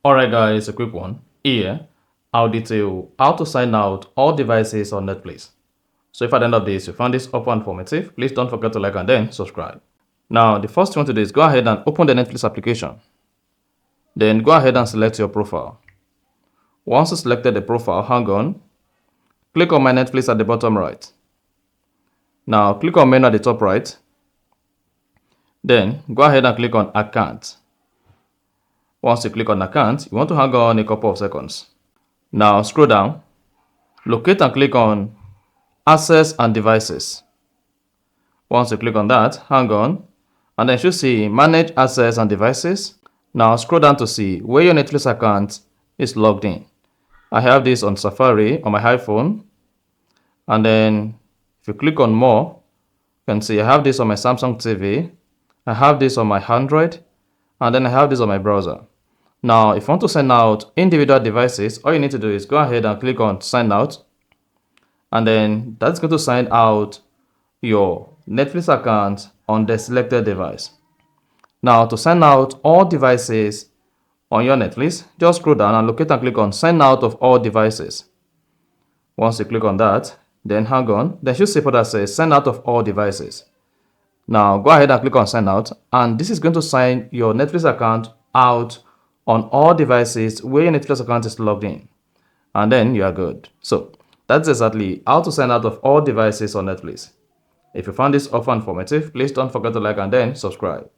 Alright guys, a quick one. Here, I'll detail how to sign out all devices on Netflix. So if at the end of this you found this helpful and informative, please don't forget to like and then subscribe. Now, the first thing you want to do is go ahead and open the Netflix application. Then go ahead and select your profile. Once you selected the profile, hang on. Click on My Netflix at the bottom right. Now, click on Menu at the top right. Then, go ahead and click on Account. Once you click on Account, you want to hang on a couple of seconds. Now, scroll down. Locate and click on Access and Devices. Once you click on that, hang on. And then you should see Manage Access and Devices. Now, scroll down to see where your Netflix account is logged in. I have this on Safari on my iPhone. And then if you click on More, you can see I have this on my Samsung TV. I have this on my Android. And then I have this on my browser. Now, if you want to sign out individual devices, all you need to do is go ahead and click on Sign Out. And then that's going to sign out your Netflix account on the selected device. Now, to sign out all devices on your Netflix, just scroll down and locate and click on Sign Out of all devices. Once you click on that, then hang on. Then you should see for that says Sign Out of all devices. Now, go ahead and click on Sign Out. And this is going to sign your Netflix account out on all devices where your Netflix account is logged in. And then you are good. So, that's exactly how to sign out of all devices on Netflix. If you found this offer informative, please don't forget to like and then subscribe.